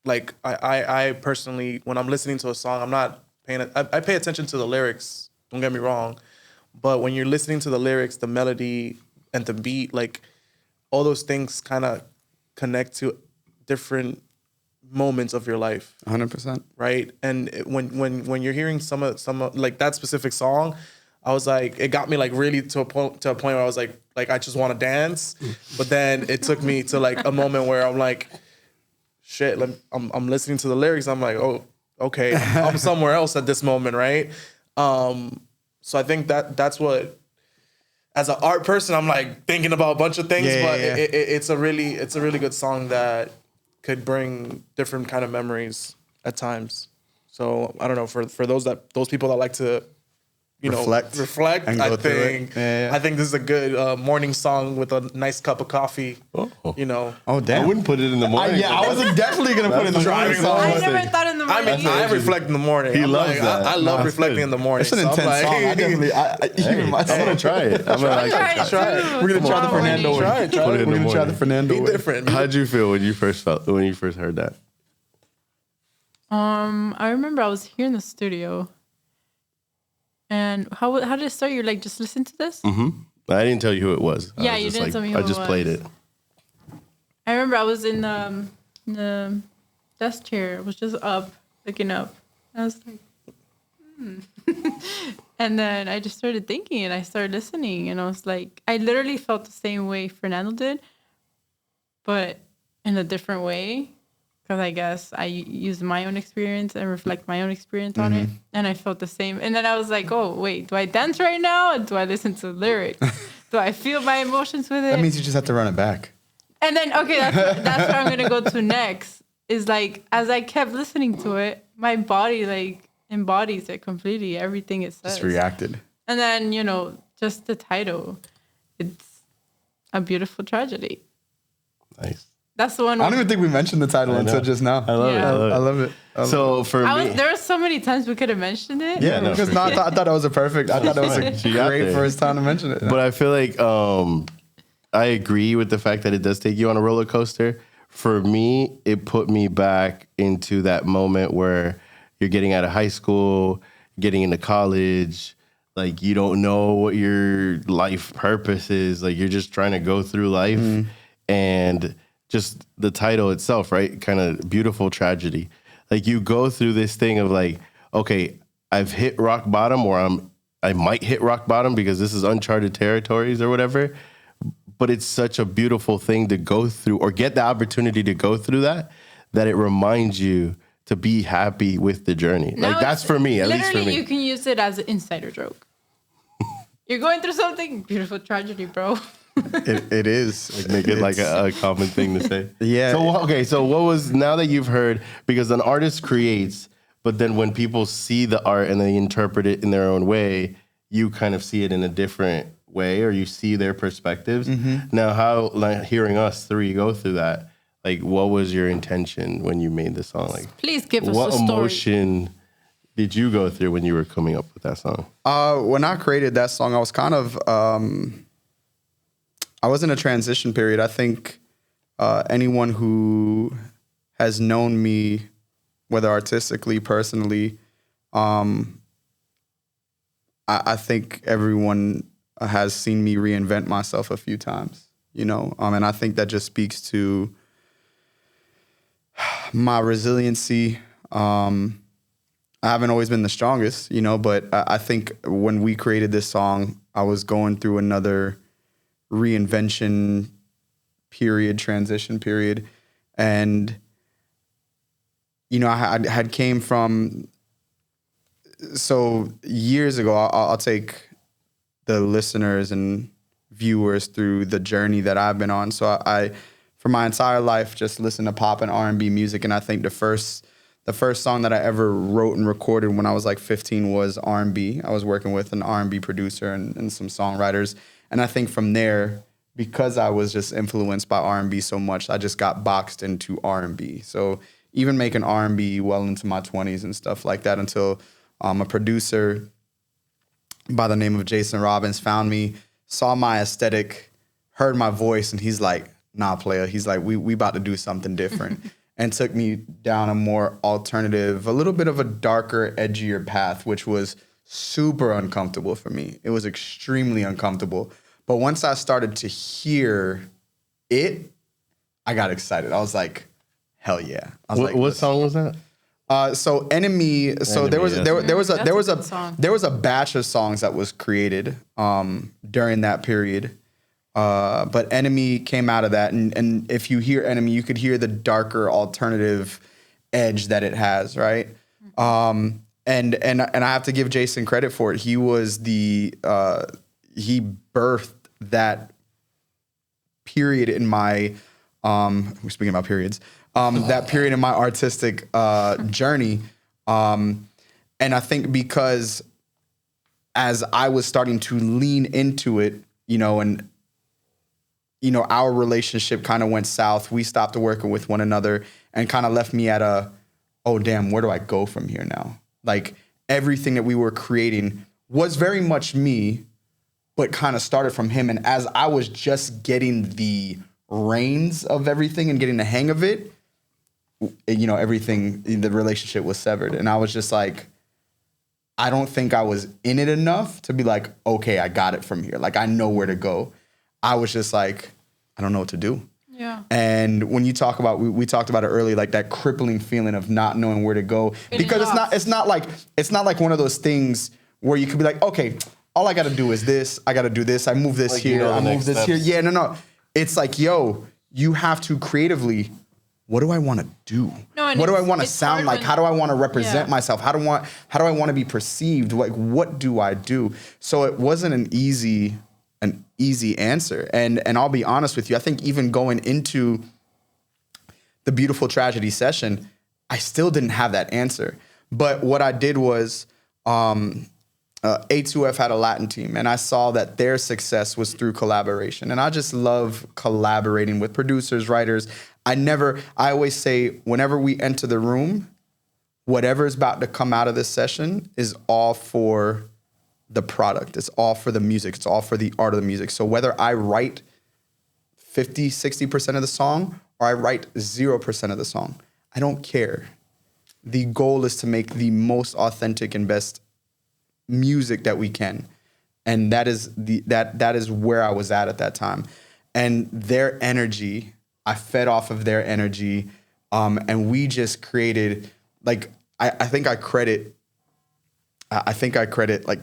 Like I personally, when I'm listening to a song, I'm not paying. I pay attention to the lyrics. Don't get me wrong, but when you're listening to the lyrics, the melody and the beat, like all those things kind of connect to different moments of your life. 100%. Right? And when you're hearing some of like that specific song, I was like, it got me like really to a point where I was like I just want to dance. But then it took me to like a moment where I'm like, shit, I'm listening to the lyrics. I'm like, oh, okay, I'm somewhere else at this moment, right? So I think that's what, as an art person, I'm like thinking about a bunch of things, but it's a really good song that could bring different kind of memories at times. So I don't know, for those people that like to reflect. and I go through think it. I think this is a good morning song with a nice cup of coffee. You know. Oh damn! I wouldn't put it in the morning. I was definitely gonna put it in the morning. I never thought in the I morning. mean, I reflect in the morning. He I'm loves like, that. I love Nah, reflecting good. in the morning. It's an So I'm intense like, song. I definitely. I'm gonna try it. I'm gonna try it. We're gonna try the Fernando one. Try it. Put it in We're the gonna try the morning. Fernando Be one. different. How'd you feel when you first heard that? I remember I was here in the studio. And how did it start? You're like, just listen to this? I didn't tell you who it was. Yeah, you didn't tell me who I it just was. played it. I remember I was in the desk chair. I was just up, looking up. I was like, And then I just started thinking and I started listening. And I was like, I literally felt the same way Fernando did, but in a different way. Because I guess I use my own experience and reflect my own experience on it. And I felt the same. And then I was like, oh, wait, do I dance right now? Or do I listen to the lyrics? Do I feel my emotions with it? That means you just have to run it back. And then, okay, that's where I'm going to go to next. Is like, as I kept listening to it, my body like embodies it completely, everything it says. Just reacted. And then, just the title. It's a beautiful tragedy. Nice. That's the one. I don't even think we mentioned the title until just now. I love Yeah. it. I love it. So for me, There were so many times we could have mentioned it. yeah, no, because for I sure. thought it was a perfect. I thought it was She a got great there. first time to mention it. But I feel like I agree with the fact that it does take you on a roller coaster. For me, it put me back into that moment where you're getting out of high school, getting into college, like you don't know what your life purpose is. Like you're just trying to go through life and just the title itself, right? Kind of beautiful tragedy. Like you go through this thing of like, okay, I've hit rock bottom or I might hit rock bottom because this is uncharted territories or whatever. But it's such a beautiful thing to go through or get the opportunity to go through that it reminds you to be happy with the journey. No, like that's for me, at least for literally, me. you can use it as an insider joke. You're going through something, beautiful tragedy, bro. It is. Like make it like a common thing to say. Yeah. So okay, so what was, now that you've heard, because an artist creates, but then when people see the art and they interpret it in their own way, you kind of see it in a different way, or you see their perspectives. Now, how, like, hearing us three go through that, like, what was your intention when you made the song? Like, Please give us what a story. emotion did you go through when you were coming up with that song? When I created that song, I was kind of, I was in a transition period. I think anyone who has known me, whether artistically, personally, I think everyone has seen me reinvent myself a few times, you know? And I think that just speaks to my resiliency. I haven't always been the strongest, you know, but I think when we created this song, I was going through another reinvention period, transition period. And, you know, I had came from, so years ago, I'll take the listeners and viewers through the journey that I've been on. So I for my entire life, just listened to pop and R&B music. And I think the first song that I ever wrote and recorded when I was like 15 was R&B. I was working with an R&B producer and some songwriters. And I think from there, because I was just influenced by R&B so much, I just got boxed into R&B. So even making R&B well into my 20s and stuff like that, until a producer by the name of Jason Robbins found me, saw my aesthetic, heard my voice, and he's like, nah, player. He's like, we about to do something different. And took me down a more alternative, a little bit of a darker, edgier path, which was super uncomfortable for me. It was extremely uncomfortable. But once I started to hear it, I got excited. I was like, hell yeah. I was like, What song was that? So Enemy. So there was a batch of songs that was created during that period. But Enemy came out of that, and if you hear Enemy, you could hear the darker alternative edge that it has, right? And I have to give Jason credit for it. He was he birthed that period in my we're speaking about periods. That period in my artistic journey. And I think because as I was starting to lean into it, you know, and you know, our relationship kind of went south. We stopped working with one another and kind of left me at oh damn, where do I go from here now? Like everything that we were creating was very much me, but kind of started from him. And as I was just getting the reins of everything and getting the hang of it, you know, the relationship was severed. And I was just like, I don't think I was in it enough to be like, okay, I got it from here. Like, I know where to go. I was just like, I don't know what to do. Yeah. And when you talk about, we talked about it earlier, like that crippling feeling of not knowing where to go, because it's not like one of those things where you could be like, okay, all I got to do is this. I got to do this. I move this like, here. You know, I move this steps. Here. Yeah, no. It's like, yo, you have to creatively, what do I want to do? No, what do I want to sound like? How do I want to represent myself? How do I want to be perceived? Like, what do I do? So it wasn't an easy answer. And I'll be honest with you, I think even going into the Beautiful Tragedy session, I still didn't have that answer. But what I did was A2F had a Latin team, and I saw that their success was through collaboration. And I just love collaborating with producers, writers. I always say, whenever we enter the room, whatever is about to come out of this session is all for the product. It's all for the music. It's all for the art of the music. So whether I write 50, 60% of the song or I write 0% of the song, I don't care. The goal is to make the most authentic and best music that we can. And that is that is where I was at that time. And their energy, I fed off of their energy. And we just created, like, I think I credit like,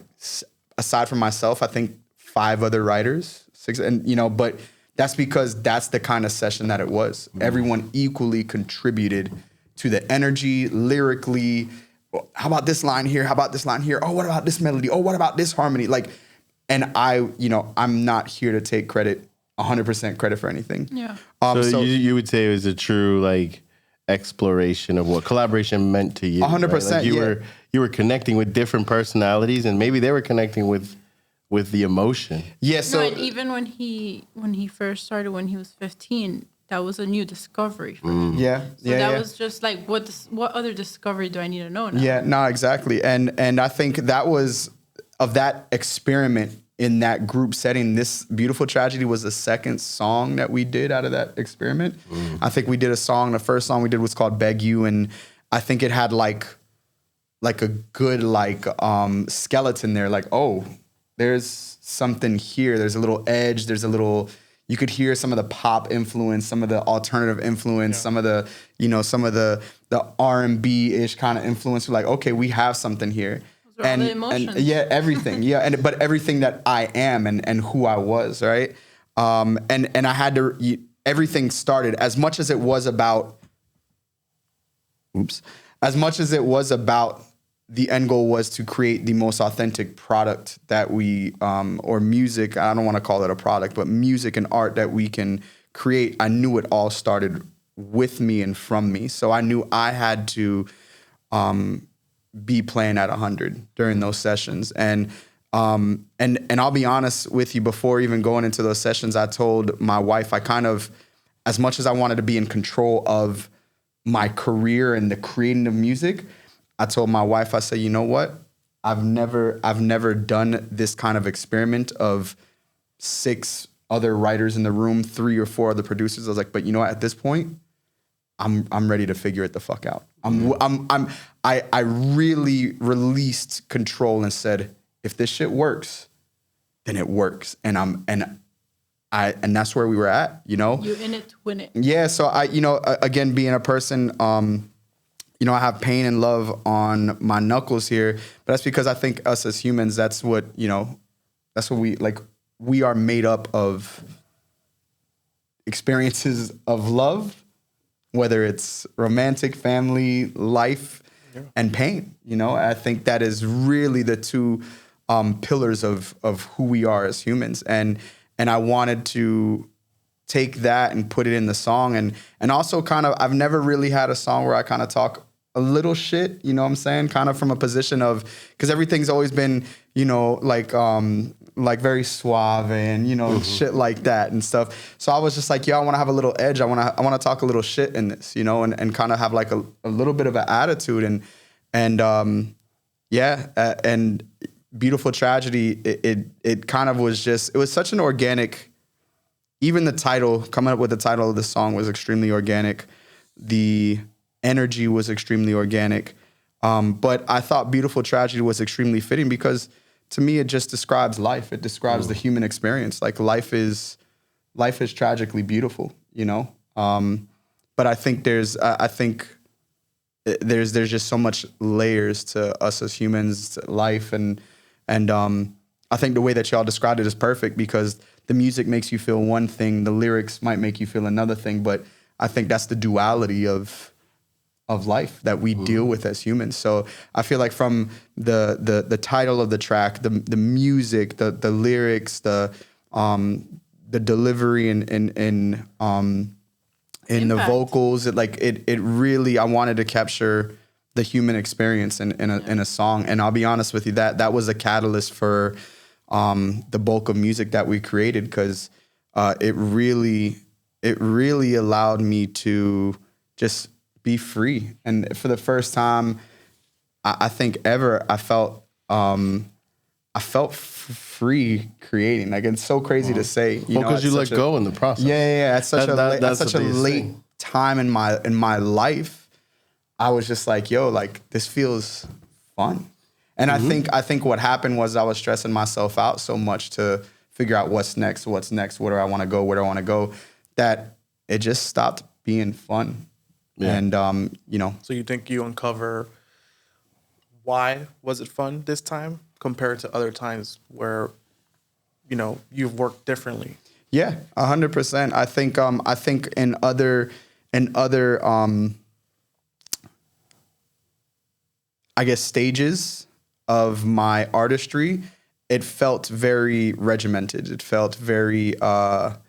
aside from myself, I think 5 other writers, 6, and you know, but that's because that's the kind of session that it was. Everyone equally contributed to the energy, lyrically. How about this line here? How about this line here? Oh, what about this melody? Oh, what about this harmony? Like, and I'm not here to take credit, 100% credit for anything. Yeah. So you would say it was a true like exploration of what collaboration meant to you. 100%. Right? Like you were connecting with different personalities, and maybe they were connecting with the emotion. Yeah. So and even when he first started, when he was 15, that was a new discovery for him. Yeah. So that was just like, what other discovery do I need to know now? Yeah, no, exactly. And I think that was, of that experiment in that group setting, this Beautiful Tragedy was the second song that we did out of that experiment. I think we did a song, the first song we did was called Beg You, and I think it had like a good skeleton there, like, oh, there's something here. There's a little edge. There's a little, you could hear some of the pop influence, some of the alternative influence, some of the, some of the R&B-ish kind of influence. We're like, okay, we have something here. Those are all the emotions. And yeah, everything. Yeah. But everything that I am and who I was, right? And I had to, everything started as much as it was about, the end goal was to create the most authentic product that we, or music, I don't want to call it a product, but music and art that we can create. I knew it all started with me and from me. So I knew I had to be playing at 100 during those sessions. And I'll be honest with you, before even going into those sessions, I told my wife, I kind of, as much as I wanted to be in control of my career and the creating of music, I told my wife, I said, you know what? I've never done this kind of experiment of 6 other writers in the room, 3 or 4 other producers. I was like, but you know what? At this point, I'm ready to figure it the fuck out. I really released control and said, if this shit works, then it works. And that's where we were at, You're in it to win it. Yeah. So again, being a person, I have pain and love on my knuckles here, but that's because I think us as humans, that's what we like. We are made up of experiences of love, whether it's romantic, family, life, and pain. I think that is really the 2 pillars of who we are as humans. And I wanted to take that and put it in the song. And also kind of, I've never really had a song where I kind of talk a little shit, you know what I'm saying? Kind of from a position of, because everything's always been, like very suave and, shit like that and stuff. So I was just like, I want to have a little edge. I want to talk a little shit in this, and kind of have like a little bit of an attitude and Beautiful Tragedy, it kind of was just, it was such an organic, even the title, coming up with the title of the song was extremely organic. The energy was extremely organic. But I thought Beautiful Tragedy was extremely fitting because to me, it just describes life. It describes the human experience. Like life is tragically beautiful, But I think there's just so much layers to us as humans, to life. And I think the way that y'all described it is perfect because the music makes you feel one thing. The lyrics might make you feel another thing. But I think that's the duality of life that we deal with as humans. So I feel like from the title of the track, the music, the lyrics, the delivery in the vocals, it really, I wanted to capture the human experience in a song. And I'll be honest with you, that was a catalyst for the bulk of music that we created because it really allowed me to just be free. And for the first time, I think ever, I felt free creating. Like it's so crazy to say. Because you let go in the process. Yeah. At such a late time in my life, I was just like, yo, like this feels fun. And I think what happened was I was stressing myself out so much to figure out what's next, where do I want to go, that it just stopped being fun. Yeah. And, So you think you uncover why was it fun this time compared to other times where, you've worked differently? Yeah, 100%. I think in other I guess, stages of my artistry, it felt very regimented. It felt very, while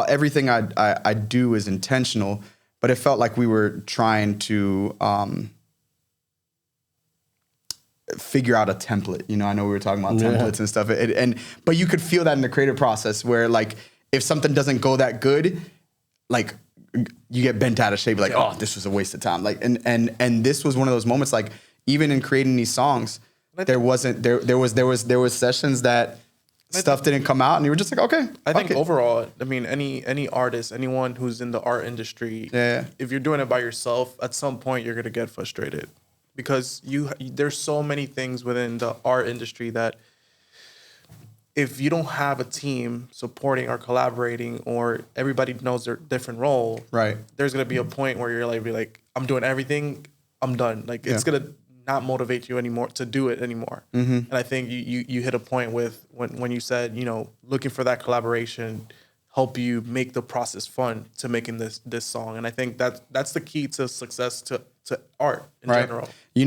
everything I do is intentional, but it felt like we were trying to figure out a template. I know we were talking about templates and stuff, but you could feel that in the creative process where, like, if something doesn't go that good, like, you get bent out of shape, like, oh, this was a waste of time. Like, and this was one of those moments, like, even in creating these songs, there was sessions that stuff didn't come out, and you were just like, okay. I think overall, I mean, any artist, anyone who's in the art industry, if you're doing it by yourself, at some point you're gonna get frustrated, because there's so many things within the art industry that if you don't have a team supporting or collaborating, or everybody knows their different role, right? There's gonna be a point where you're like, I'm doing everything, I'm done. Like, it's gonna not motivate you anymore to do it anymore. And I think you hit a point with when you said, looking for that collaboration help you make the process fun to making this song. And I think that's the key to success to art in general. I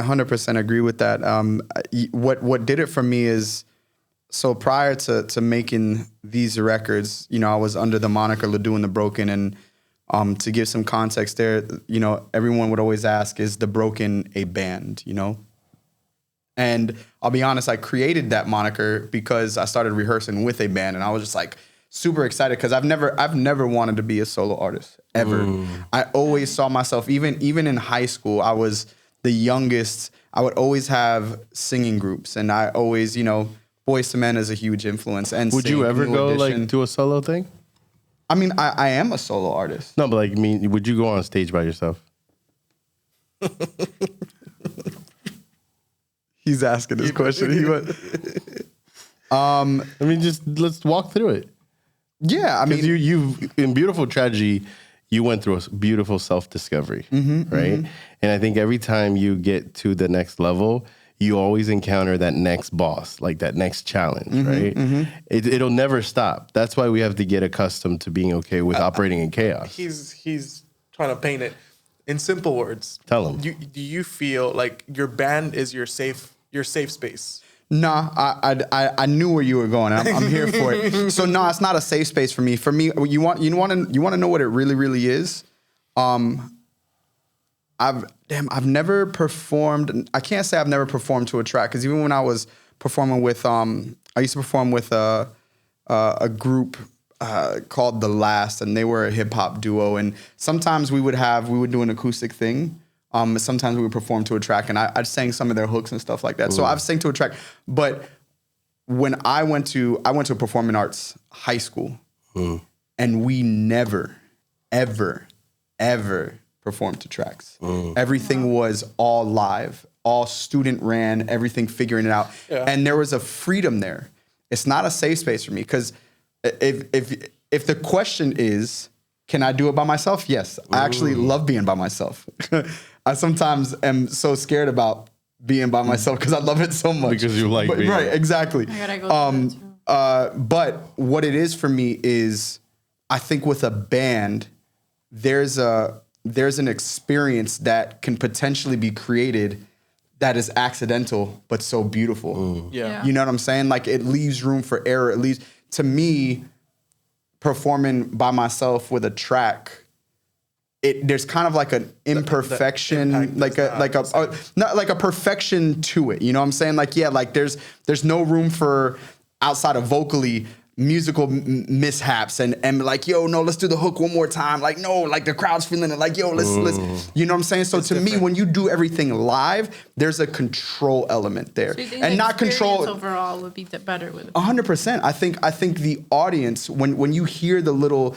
100% agree with that. What did it for me is, so prior to making these records, I was under the moniker Ledoux and the Broken, and to give some context there, everyone would always ask, is the Broken a band, And I'll be honest, I created that moniker because I started rehearsing with a band, and I was just like super excited because I've never wanted to be a solo artist ever. I always saw myself, even in high school, I was the youngest. I would always have singing groups, and I always, Boyz II Men is a huge influence. And would you ever go like do a solo thing? I mean, I am a solo artist. No, but like, would you go on stage by yourself? He's asking this question. Just let's walk through it. Yeah, I mean, you in Beautiful Tragedy, you went through a beautiful self-discovery, right? And I think every time you get to the next level, you always encounter that next boss, like that next challenge, right? It'll never stop. That's why we have to get accustomed to being okay with operating in chaos. He's trying to paint it in simple words. Tell him. Do you feel like your band is your safe space? Nah, I knew where you were going. I'm here for it. So no, it's not a safe space for me. For me, you want to know what it really, really is. I've never performed. I can't say I've never performed to a track, because even when I was performing with, I used to perform with a group called The Last, and they were a hip hop duo. And sometimes we would do an acoustic thing. Sometimes we would perform to a track, and I sang some of their hooks and stuff like that. So I've sang to a track. But when I went to a performing arts high school, and we never, ever, ever performed to tracks. Everything was all live, all student ran, everything figuring it out. Yeah. And there was a freedom there. It's not a safe space for me, because if the question is, can I do it by myself? Yes. I actually love being by myself. I sometimes am so scared about being by myself because I love it so much. Because you like being. Right, exactly. I gotta go through that too. But what it is for me is, I think with a band, there's an experience that can potentially be created that is accidental but so beautiful. Yeah. You know what I'm saying? Like, it leaves room for error. It leaves, to me, performing by myself with a track, there's kind of like an imperfection, not like a perfection to it. You know what I'm saying? Like, yeah, like there's no room for, outside of vocally, musical mishaps and like, yo, no, let's do the hook one more time. Like, no, like the crowd's feeling it. Like, yo, let's, you know what I'm saying? So it's to me, when you do everything live, there's a control element there, So you think and the not control. experience overall would be better with 100%. I think the audience, when you hear the little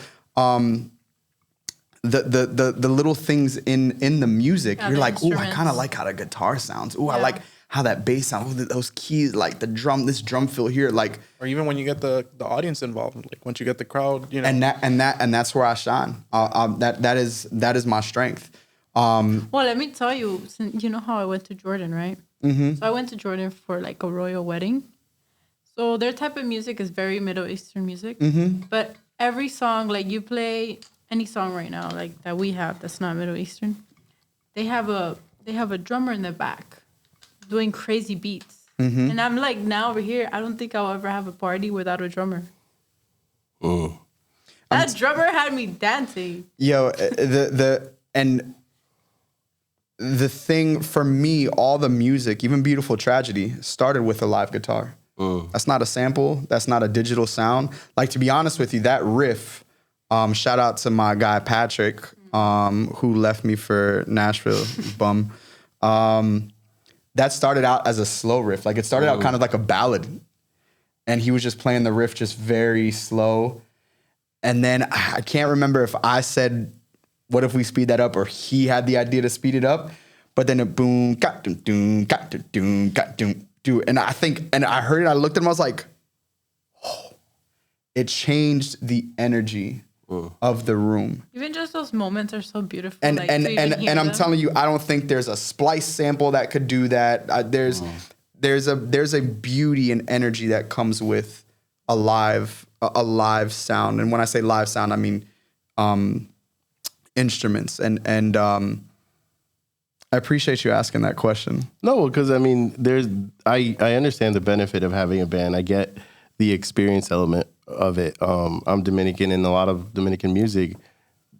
the little things in the music, you're like, ooh, I kind of like how the guitar sounds. Ooh, I like how that bass sounds. Ooh, those keys, like this drum fill here, like. Or even when you get the audience involved, like once you get the crowd, you know. And that's where I shine. That is my strength. Well, let me tell you, you know how I went to Jordan, right? Mm-hmm. So I went to Jordan for like a royal wedding. So their type of music is very Middle Eastern music. Mm-hmm. But every song, like you play any song right now, like that we have, that's not Middle Eastern, they have a drummer in the back doing crazy beats. Mm-hmm. And I'm like, now over here, I don't think I'll ever have a party without a drummer. That drummer had me dancing. Yo, the thing for me, all the music, even Beautiful Tragedy, started with a live guitar. That's not a sample. That's not a digital sound. Like, to be honest with you, that riff, shout out to my guy Patrick, who left me for Nashville, bum. That started out as a slow riff. Like, it started out kind of like a ballad. And he was just playing the riff just very slow. And then I can't remember if I said, what if we speed that up? Or he had the idea to speed it up. But then it boom, got doom, doom, got doom, doom, got doom, doom. And I heard it, I looked at him, I was like, oh. It changed the energy of the room. Even just those moments are so beautiful. And like, and I'm telling you, I don't think there's a splice sample that could do that. There's a beauty and energy that comes with a live sound. And when I say live sound, I mean instruments. And I appreciate you asking that question. No, because I mean, I understand the benefit of having a band. I get the experience element of it. I'm Dominican, and a lot of Dominican music,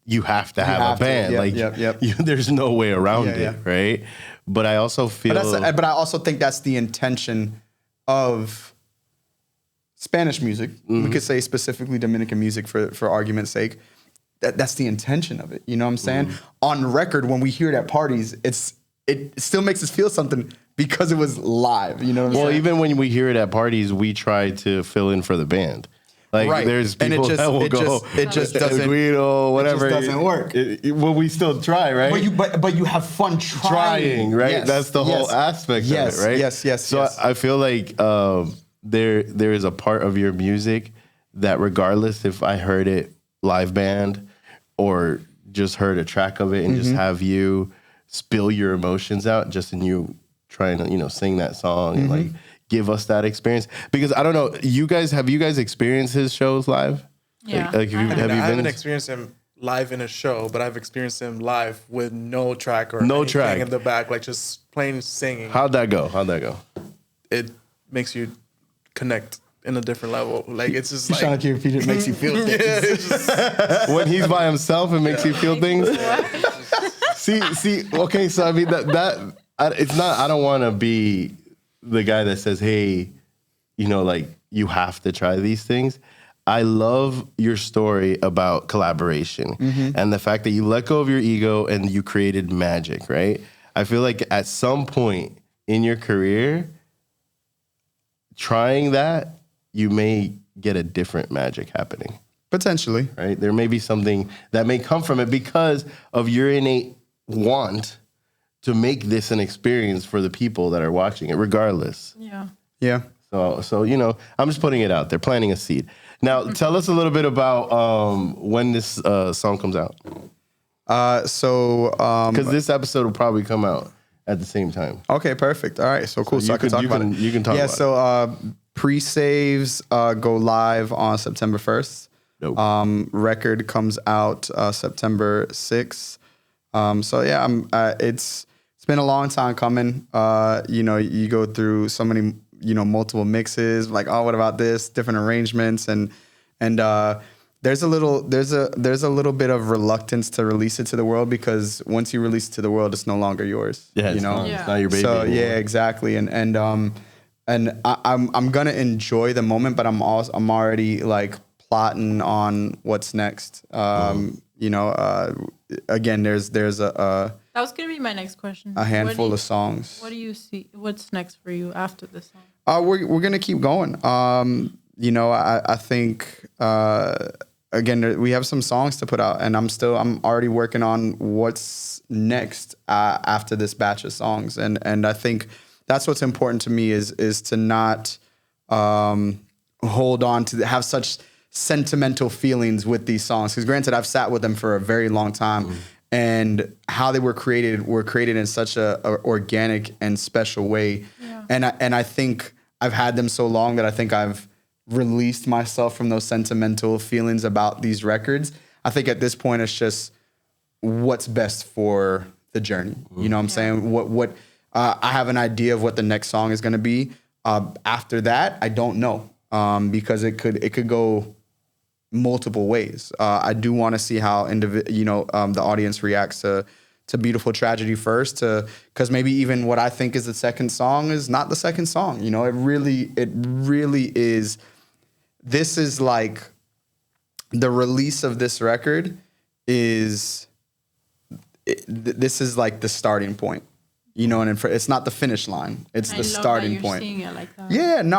you have to have a band. Yep. There's no way around it, right? But I also feel. But I also think that's the intention of Spanish music. We could say specifically Dominican music for argument's sake. That's the intention of it. You know what I'm saying? On record, when we hear it at parties, it still makes us feel something because it was live. You know what I'm saying? Well, even when we hear it at parties, we try to fill in for the band. Like, right. There's people that will go, it just doesn't, Guido, whatever. It just doesn't work. Well, we still try, right? But you have fun trying, right? Yes, That's the whole aspect of it, right? Yes. So I feel like there is a part of your music that, regardless if I heard it live band or just heard a track of it and just have you spill your emotions out just in you trying to, sing that song and like give us that experience. Because I don't know, have you guys experienced his shows live? Yeah. Like I haven't experienced him live in a show, but I've experienced him live with no track or anything in the back, like just plain singing. How'd that go? It makes you connect in a different level. Like, it's just He's trying to repeat it makes you feel things. When he's by himself, it makes you feel things. See. Okay, so I mean it's not. I don't want to be the guy that says, "Hey, like you have to try these things." I love your story about collaboration and the fact that you let go of your ego and you created magic. Right? I feel like at some point in your career, trying that, you may get a different magic happening. Potentially. Right? There may be something that may come from it because of your innate want to make this an experience for the people that are watching it, regardless. Yeah. So I'm just putting it out there, planting a seed. Now, tell us a little bit about when this song comes out. Because this episode will probably come out at the same time. Okay, perfect. All right, so cool. So I can talk about it. You can talk about it. So pre-saves go live on September 1st. Nope. Record comes out September 6th. It's been a long time coming. You go through so many, multiple mixes, like, oh, what about this? Different arrangements, and there's a little bit of reluctance to release it to the world, because once you release it to the world, it's no longer yours. Yeah, it's not your baby. So anymore. yeah, exactly. And I'm gonna enjoy the moment, but I'm already like plotting on what's next. Again, there's a that was gonna be my next question. A handful of songs. What do you see? What's next for you after this song? We're gonna keep going. I think again, we have some songs to put out, and I'm already working on what's next after this batch of songs, and I think that's what's important to me is to not hold on to have such sentimental feelings with these songs, because granted, I've sat with them for a very long time, and how they were created in such a organic and special way, and I think I've had them so long that I think I've released myself from those sentimental feelings about these records. I think at this point it's just what's best for the journey. You know what I'm saying? What I have an idea of what the next song is going to be. After that, I don't know, because it could go multiple ways. I do want to see how the audience reacts to Beautiful Tragedy first, because maybe even what I think is the second song is not the second song. You know, it really is. This is like the release of this record is. This is like the starting point. You know, and it's not the finish line. It's the starting point. Seeing it like that. Yeah, no,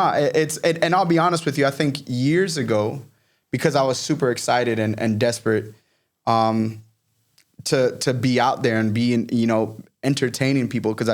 and I'll be honest with you. I think years ago, because I was super excited and desperate to be out there and be, entertaining people, because